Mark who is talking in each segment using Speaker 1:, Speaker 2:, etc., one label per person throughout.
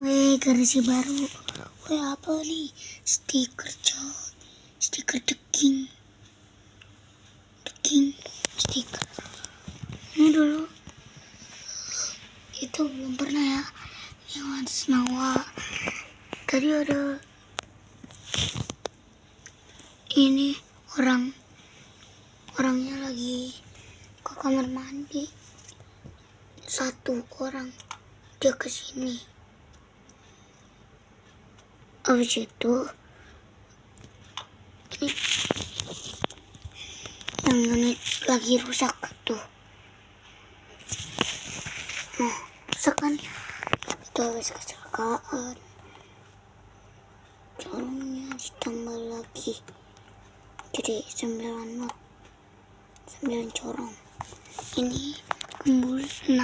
Speaker 1: Weh, garasi baru. Weh, apa nih? Stiker The King stiker. Ini dulu itu belum pernah ya, yang atas Nawa. Tadi ada ini orangnya lagi ke kamar mandi. Satu orang dia kesini. Habis itu ini yang unit lagi rusak tuh. Nah, rusak kan? Itu habis kecelakaan. Corongnya ditambah lagi. Jadi 9 corong. Ini kumpul 6.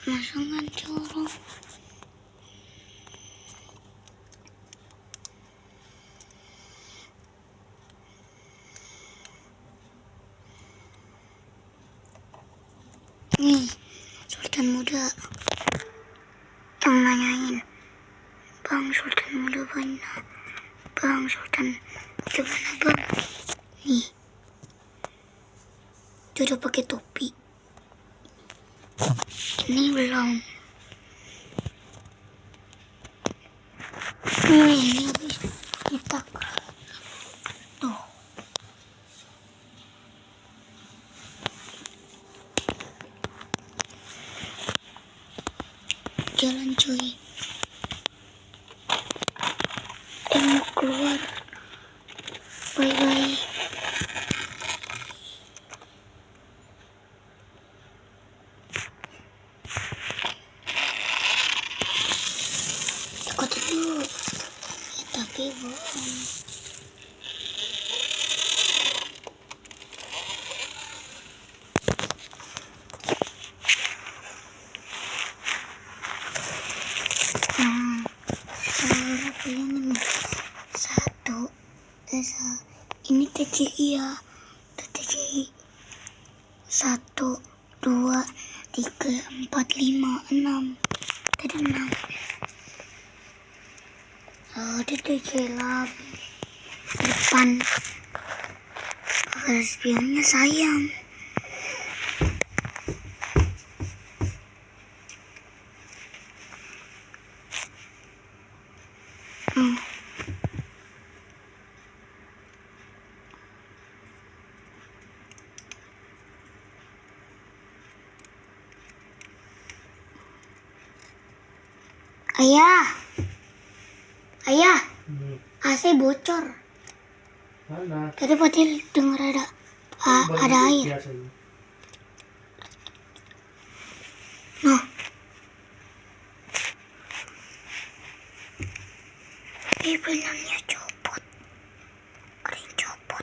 Speaker 1: Masangkan corong. Nih, Sultan Muda yang nanyain, Bang Sultan Muda mana? Bang Sultan Muda mana, Bang? Nih, dia udah pakai topi. Ini belum. Ini habis kita tuh. Jalan cuy. Mau keluar. Bye-bye. Takut dulu. Tapi bohong. Ini TCI ya. TCI 1, 2, 3, 4, 5, 6. Tadi 6. Ada TCI lagi depan. Garis biyangnya sayang. Ayah, AC bocor.
Speaker 2: Mana?
Speaker 1: Tadi Fatil dengar ada air. Nah, ini benangnya copot. Ada yang copot.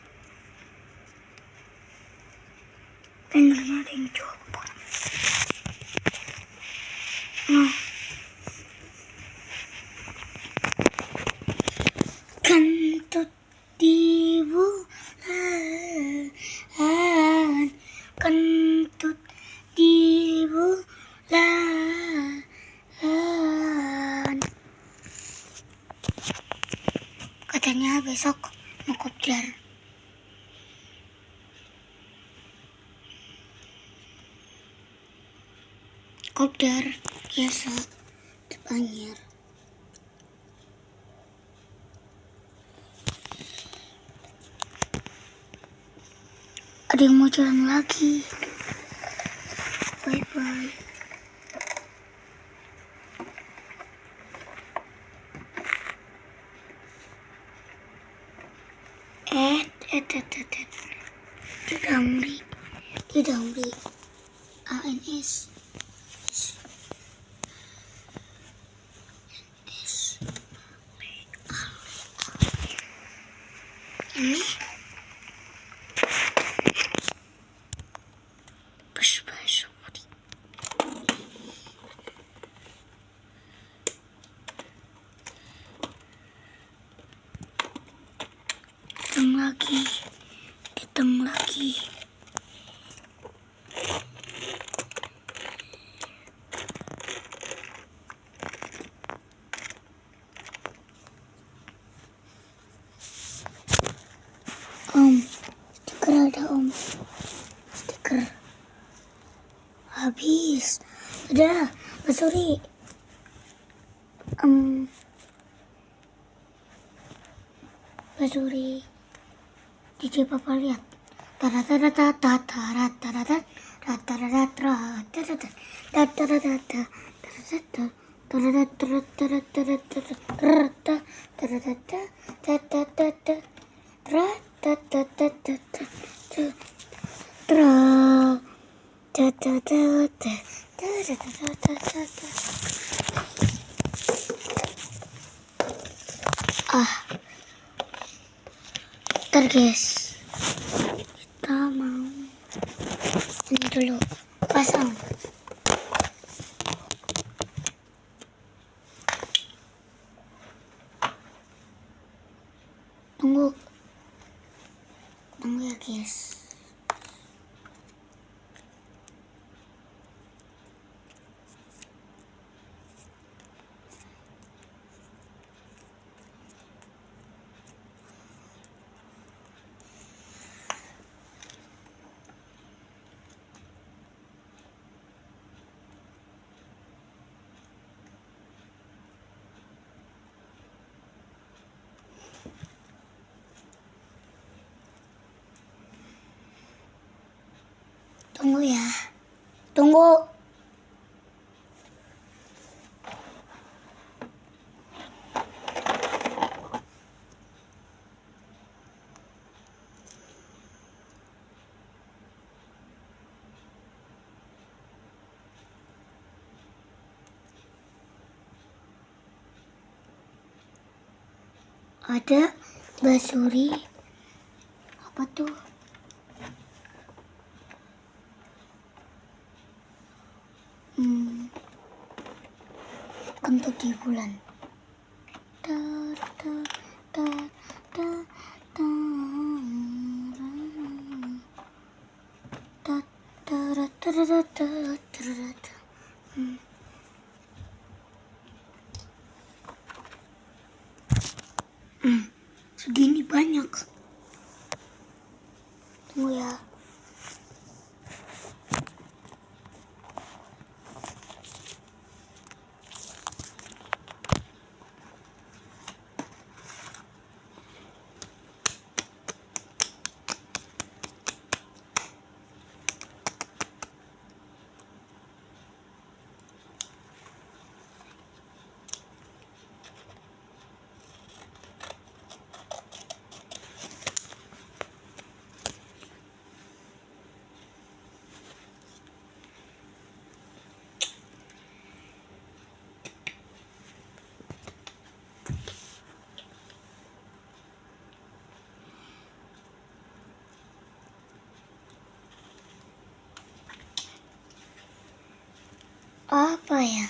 Speaker 1: Benangnya ada yang copot. Nah. Kentut di bulan, kentut di bulan. Katanya besok mau kopdar. Kopdar biasa di Banjar. Ada yang mau jalan lagi. Bye-bye. Di Damri ANS Ini Puspasuri. Datang lagi. Stiker ada stiker habis. Udah, sorry. Sorry. DJ Papa lihat. Ntar guys, kita mau ini dulu pasang. Tunggu ya guys. Tunggu ya. Tunggu. Ada basuri. Apa tuh? Kentut di bulan. Segini banyak. Tunggu ya. Apa ya?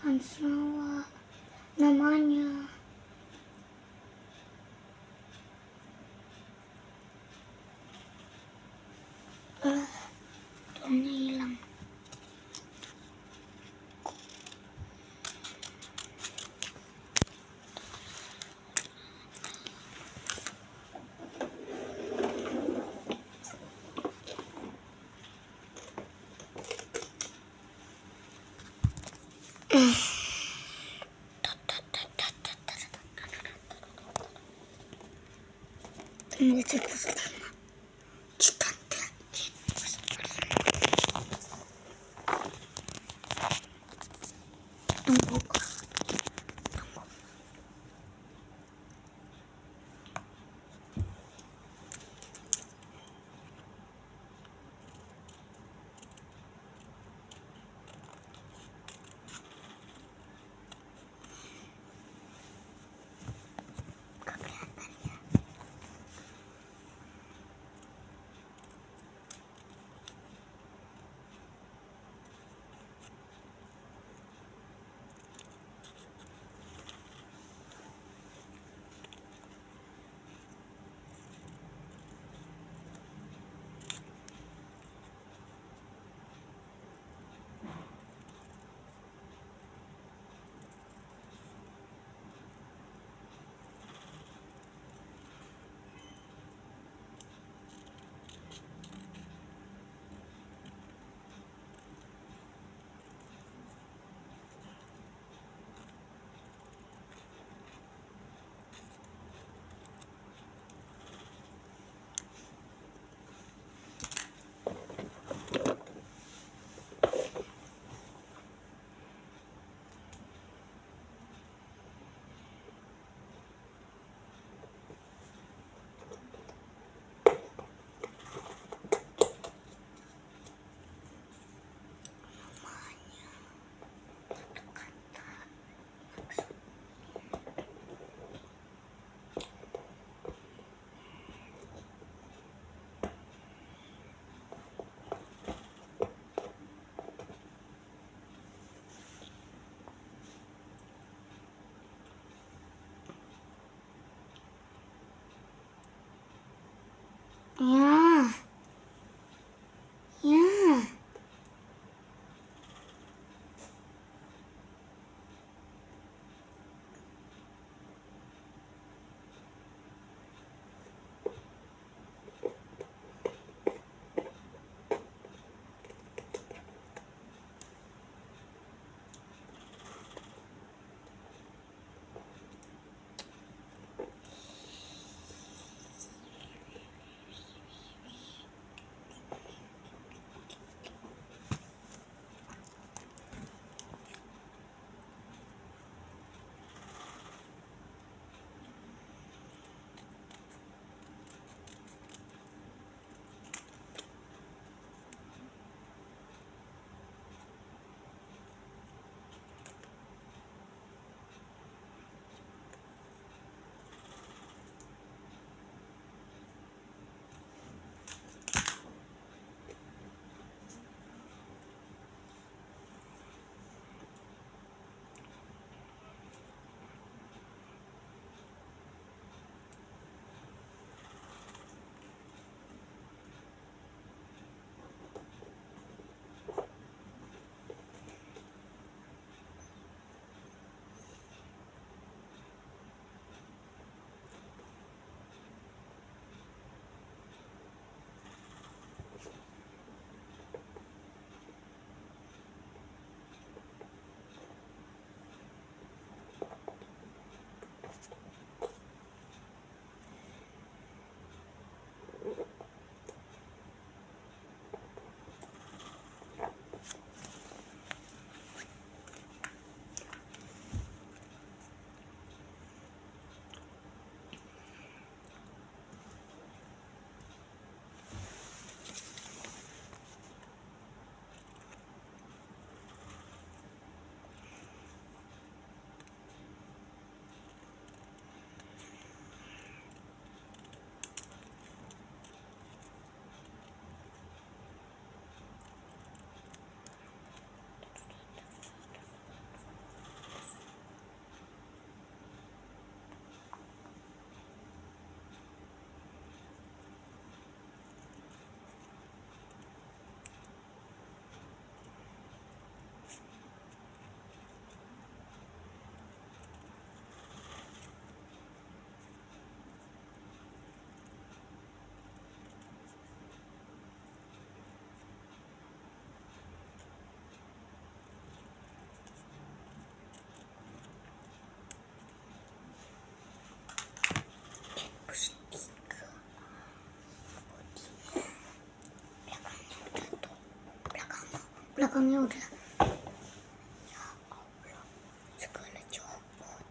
Speaker 1: Hansawa namanya. Tuanya hilang. Tunggu cepat. Tunggu. Ya, ya. belakangnya udah. Ya Allah, segala copot.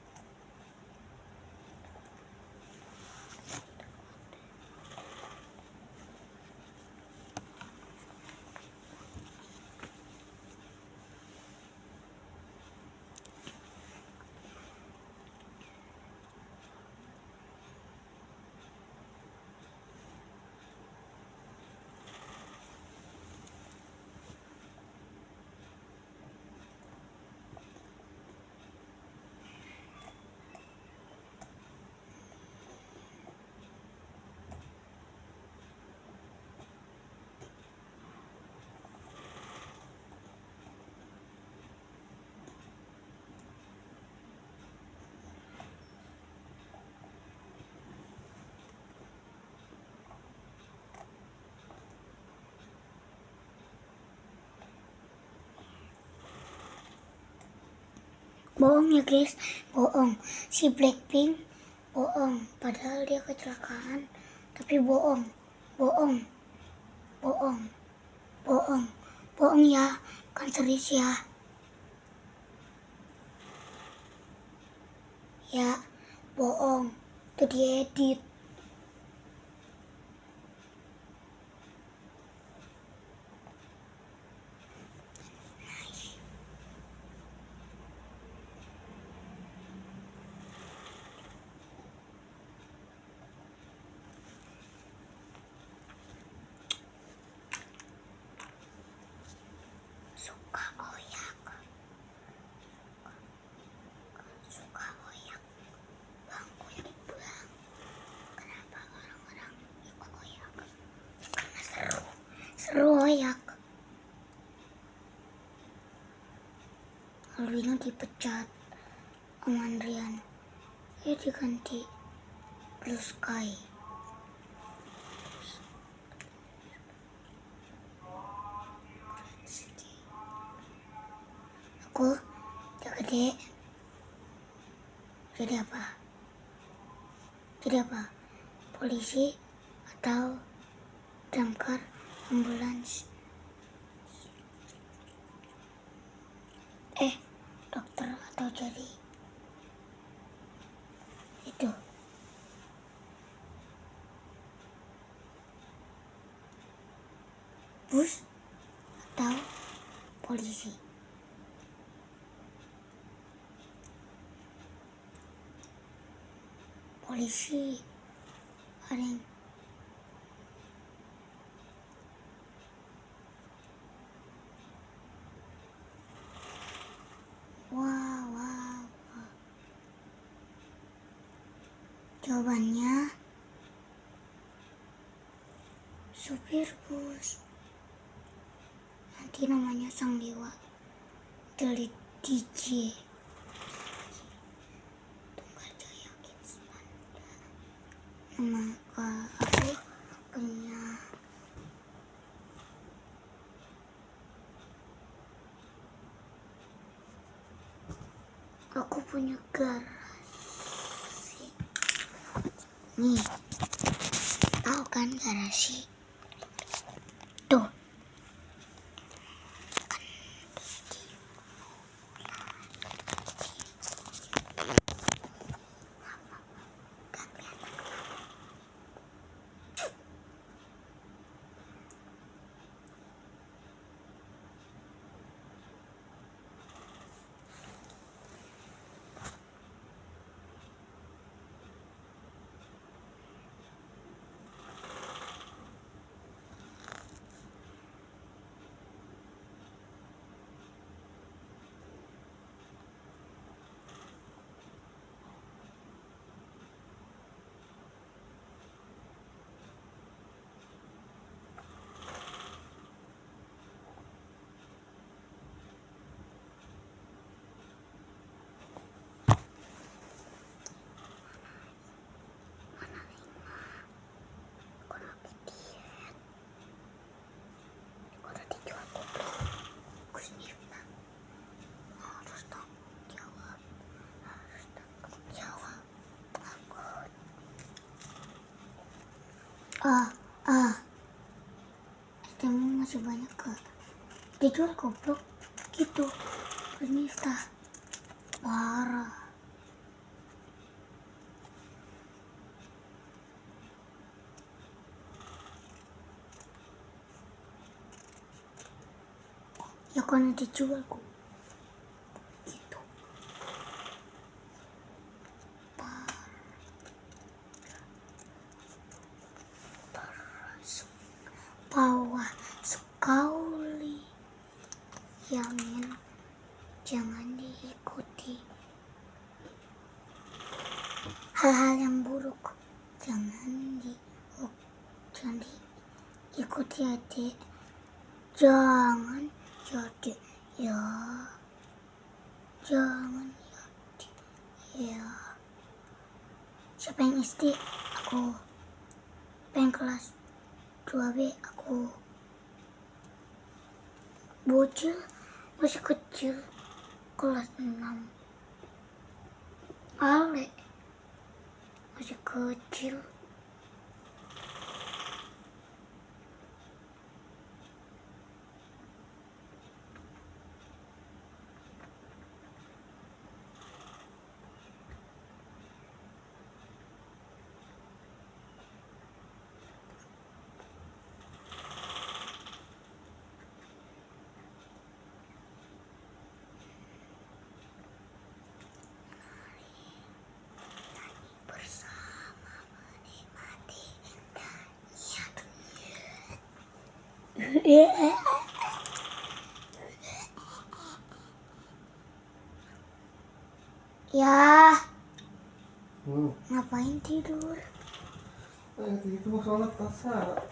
Speaker 1: Bohong ya guys, bohong. Si Blackpink bohong, padahal dia kecelakaan. Tapi bohong, bohong, bohong, bohong, bohong ya, kan serius ya. Ya, bohong, itu diedit. Suka oyak, suka oyak, bang oyak bang. Kenapa orang-orang suka oyak? Karena seru, seru oyak. Alvino dipecat sama Andrian, diganti Blue Sky. Aku udah gede. Jadi apa? Jadi apa? Polisi atau damkar ambulans? Dokter atau jadi itu? Bus atau polisi? Polisi ada yang wah. Jawabannya supir bus. Nanti namanya sang dewa dari DJ Tunggal Jaya Kinsmanda. Nama aku punya garasi. Nih, tahu kan garasi? Tuh. Kamu masih banyak ke dijual goblok gitu. Miftah parah. Ya karena dijual kok gitu. Bawah sekali, jangan diikuti hal-hal yang buruk, jangan diikuti adik, jangan jadi ya, jangan jadi ya. Siapa yang SD? Aku. Pengen kelas 2B aku. Bocil masih kecil kelas 6. Ale masih kecil. Ya, ngapain tidur?
Speaker 2: Itu mau sholat asar.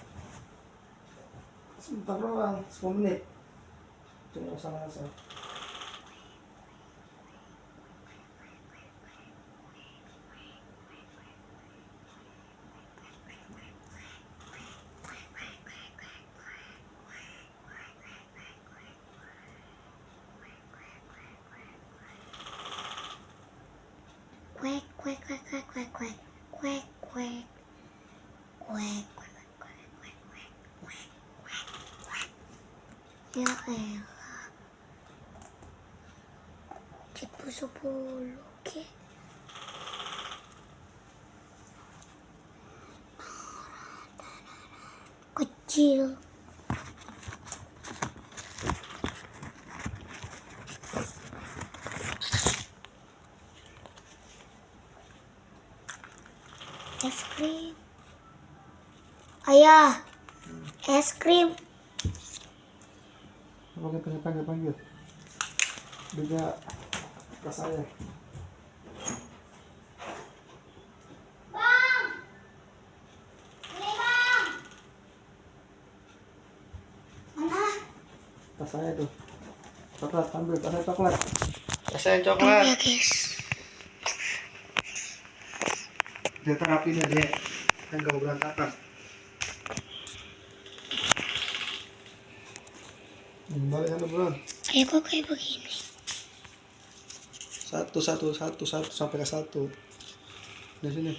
Speaker 2: Sebentar doang, 10 menit. Cuma sholat asar.
Speaker 1: Kuek kuek kuek kuek kuek kuek kuek kuek kuek kuek kuek kuek kuek. Ya elah, cepu 10 ke kecil. Es krim. Ayah, es krim.
Speaker 2: Apa kita panggil? Juga tas saya.
Speaker 1: Bang, ini bang. Mana?
Speaker 2: Tas saya tuh. Coklat, ambil tas saya coklat. Tas saya
Speaker 1: Ya
Speaker 2: coklat.
Speaker 1: guys.
Speaker 2: Dia terapinya dia kan gak mau berantakan. Balik sana bulan.
Speaker 1: Kayak kok kayak begini.
Speaker 2: Satu sampai ke 1. Di sini.